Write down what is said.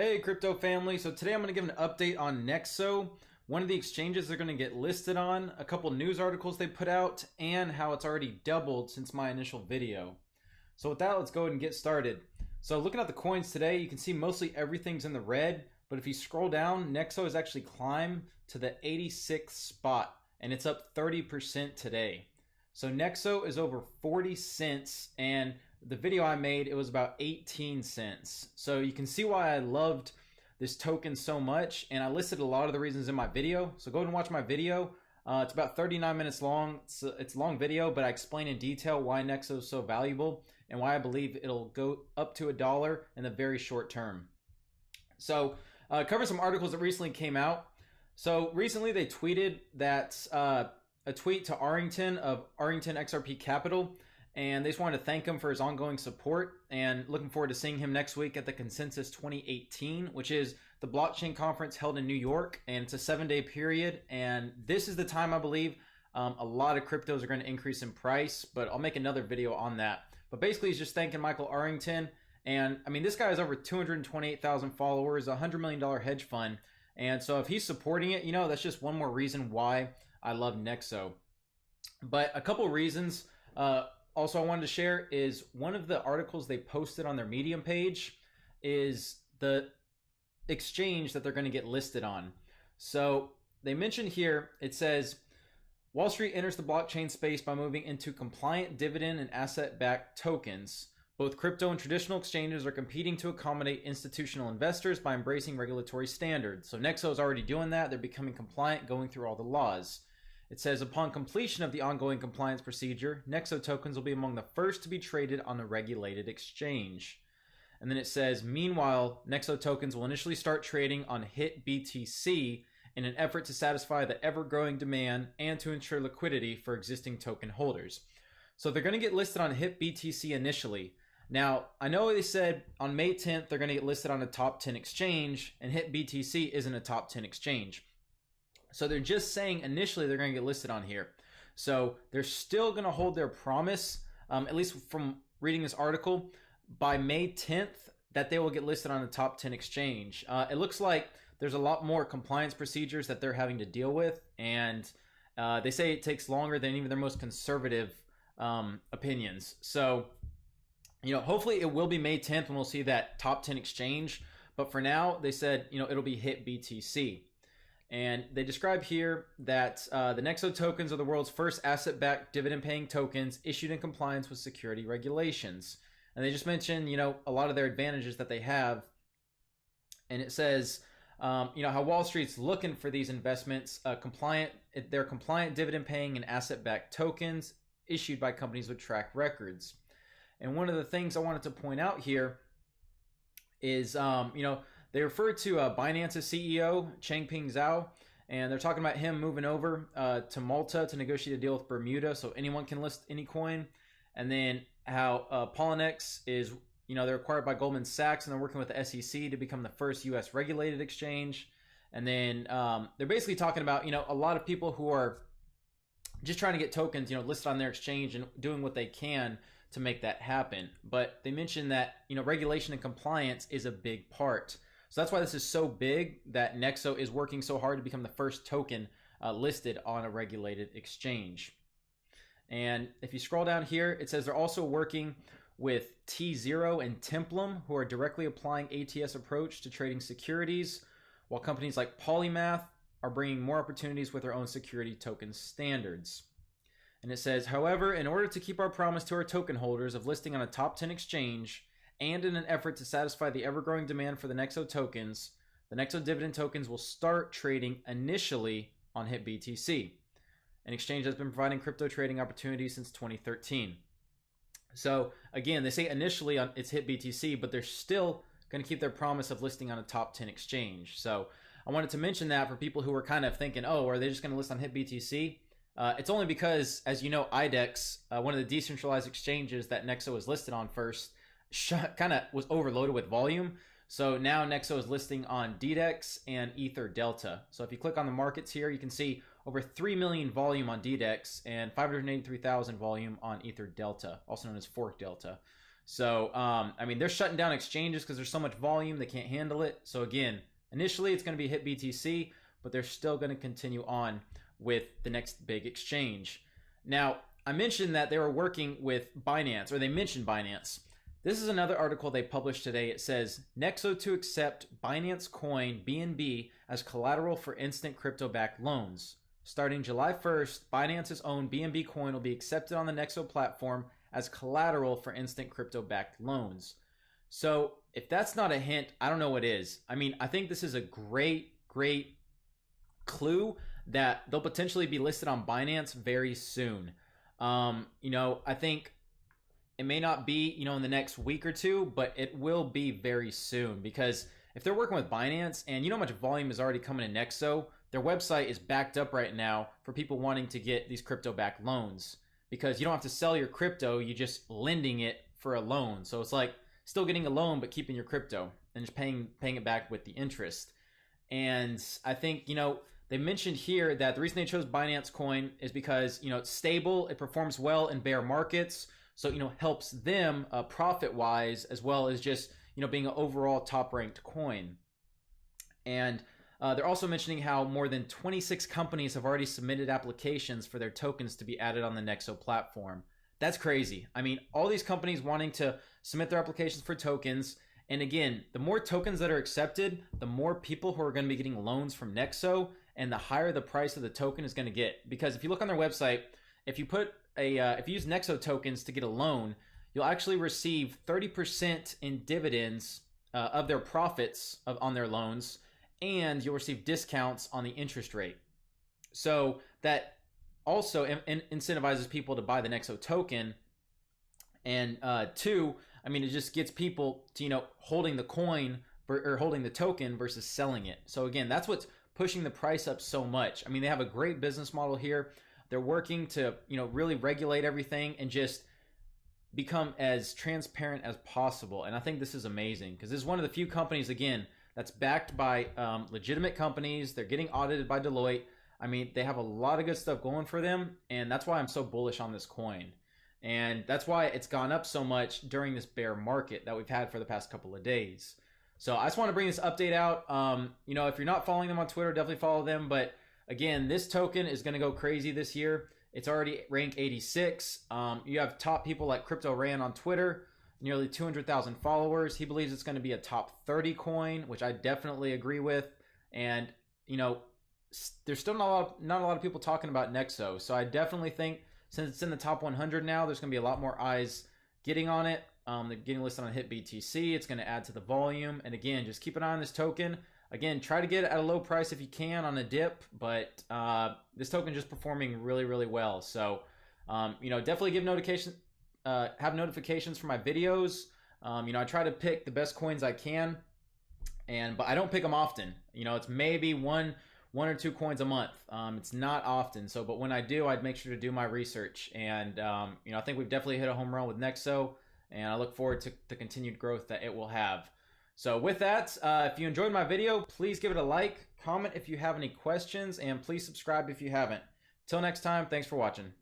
Hey crypto family, so today I'm going to give an update on NEXO, one of the exchanges they're going to get listed on, a couple news articles they put out, and how it's already doubled since my initial video. So with that, let's go ahead and get started. So looking at the coins today, you can see mostly everything's in the red, but if you scroll down, NEXO has actually climbed to the 86th spot, and it's up 30% today. So NEXO is over 40 cents, and the video I made, it was about 18 cents. So you can see why I loved this token so much, and I listed a lot of the reasons in my video. So go ahead and watch my video. It's about 39 minutes long. It's a long video, but I explain in detail why NEXO is so valuable and why I believe it'll go up to $1 in the very short term. So cover some articles that recently came out. So recently they tweeted that a tweet to Arrington of Arrington XRP Capital, and they just wanted to thank him for his ongoing support and looking forward to seeing him next week at the Consensus 2018, which is the blockchain conference held in New York, and it's a 7-day period. And this is the time I believe a lot of cryptos are going to increase in price, but I'll make another video on that. But basically, he's just thanking Michael Arrington. And I mean, this guy has over 228,000 followers, a $100 million hedge fund. And so if he's supporting it, you know, that's just one more reason why I love NEXO. But a couple reasons also I wanted to share is one of the articles they posted on their Medium page is the exchange that they're going to get listed on. So they mentioned here, it says, Wall Street enters the blockchain space by moving into compliant dividend and asset-backed tokens. Both crypto and traditional exchanges are competing to accommodate institutional investors by embracing regulatory standards. So NEXO is already doing that. They're becoming compliant, going through all the laws. It says, upon completion of the ongoing compliance procedure, NEXO tokens will be among the first to be traded on a regulated exchange. And then it says, meanwhile, NEXO tokens will initially start trading on HitBTC in an effort to satisfy the ever-growing demand and to ensure liquidity for existing token holders. So they're going to get listed on HitBTC initially. Now, I know they said on May 10th they're going to get listed on a top 10 exchange, and HitBTC isn't a top 10 exchange. So they're just saying initially they're going to get listed on here. So they're still going to hold their promise, at least from reading this article, by May 10th that they will get listed on a top 10 exchange. It looks like there's a lot more compliance procedures that they're having to deal with, and they say it takes longer than even their most conservative opinions. So, you know, hopefully it will be May 10th when we'll see that top 10 exchange. But for now, they said, you know, it'll be HitBTC. And they describe here that the NEXO tokens are the world's first asset-backed dividend-paying tokens issued in compliance with security regulations. And they just mentioned, you know, a lot of their advantages that they have. And it says, you know, how Wall Street's looking for these investments, they're compliant dividend-paying and asset-backed tokens issued by companies with track records. And one of the things I wanted to point out here is, you know, they refer to Binance's CEO, Changpeng Zhao, and they're talking about him moving over to Malta to negotiate a deal with Bermuda so anyone can list any coin. And then how Poloniex is, you know, they're acquired by Goldman Sachs and they're working with the SEC to become the first U.S. regulated exchange. And then they're basically talking about, you know, a lot of people who are just trying to get tokens, you know, listed on their exchange and doing what they can to make that happen. But they mentioned that, you know, regulation and compliance is a big part. So that's why this is so big that NEXO is working so hard to become the first token listed on a regulated exchange. And if you scroll down here, it says they're also working with T0 and Templum, who are directly applying ATS approach to trading securities, while companies like Polymath are bringing more opportunities with their own security token standards. And it says, however, in order to keep our promise to our token holders of listing on a top 10 exchange, and in an effort to satisfy the ever-growing demand for the NEXO tokens, the NEXO dividend tokens will start trading initially on HitBTC, an exchange that's been providing crypto trading opportunities since 2013. So again, they say initially on it's HitBTC, but they're still going to keep their promise of listing on a top 10 exchange. So I wanted to mention that for people who were kind of thinking, oh, are they just going to list on HitBTC? It's only because, as you know, IDEX, one of the decentralized exchanges that NEXO was listed on first, kind of was overloaded with volume. So now NEXO is listing on DDEX and Ether Delta. So if you click on the markets here, you can see over 3 million volume on DDEX and 583,000 volume on Ether Delta, also known as Fork Delta. So, I mean, they're shutting down exchanges because there's so much volume, they can't handle it. So again, initially it's going to be hit BTC, but they're still going to continue on with the next big exchange. Now, I mentioned that they were working with Binance, or they mentioned Binance. This is another article they published today. It says, NEXO to accept Binance Coin BNB as collateral for instant crypto-backed loans. Starting July 1st, Binance's own BNB coin will be accepted on the NEXO platform as collateral for instant crypto-backed loans. So if that's not a hint, I don't know what is. I mean, I think this is a great clue that they'll potentially be listed on Binance very soon. You know, I think it may not be, you know, in the next week or two, but it will be very soon, because if they're working with Binance and you know how much volume is already coming to NEXO, their website is backed up right now for people wanting to get these crypto-backed loans, because you don't have to sell your crypto, you just lending it for a loan. So it's like still getting a loan, but keeping your crypto and just paying it back with the interest. And I think, you know, they mentioned here that the reason they chose Binance Coin is because, you know, it's stable, it performs well in bear markets. So, you know, helps them profit-wise, as well as just, you know, being an overall top-ranked coin. And they're also mentioning how more than 26 companies have already submitted applications for their tokens to be added on the NEXO platform. That's crazy. I mean, all these companies wanting to submit their applications for tokens. And again, the more tokens that are accepted, the more people who are going to be getting loans from NEXO, and the higher the price of the token is going to get. Because if you look on their website, if you use NEXO tokens to get a loan, you'll actually receive 30% in dividends of their profits on their loans, and you'll receive discounts on the interest rate. So that also incentivizes people to buy the NEXO token. And two, I mean, it just gets people to, you know, holding the coin or holding the token versus selling it. So again, that's what's pushing the price up so much. I mean, they have a great business model here. They're working to, you know, really regulate everything and just become as transparent as possible. And I think this is amazing, because this is one of the few companies, again, that's backed by legitimate companies. They're getting audited by Deloitte. I mean, they have a lot of good stuff going for them, and that's why I'm so bullish on this coin. And that's why it's gone up so much during this bear market that we've had for the past couple of days. So I just want to bring this update out. You know, if you're not following them on Twitter, definitely follow them. But again, this token is going to go crazy this year. It's already ranked 86. You have top people like Crypto Ran on Twitter, nearly 200,000 followers. He believes it's going to be a top 30 coin, which I definitely agree with. And, you know, there's still not a lot of people talking about NEXO. So I definitely think, since it's in the top 100 now, there's going to be a lot more eyes getting on it. They're getting listed on HitBTC. It's going to add to the volume. And again, just keep an eye on this token. Again, try to get it at a low price if you can on a dip, but this token just performing really well. So, you know, definitely give have notifications for my videos. You know, I try to pick the best coins I can, but I don't pick them often. You know, it's maybe one or two coins a month. It's not often. So, but when I do, I'd make sure to do my research. And you know, I think we've definitely hit a home run with NEXO, and I look forward to the continued growth that it will have. So with that, if you enjoyed my video, please give it a like, comment if you have any questions, and please subscribe if you haven't. Till next time, thanks for watching.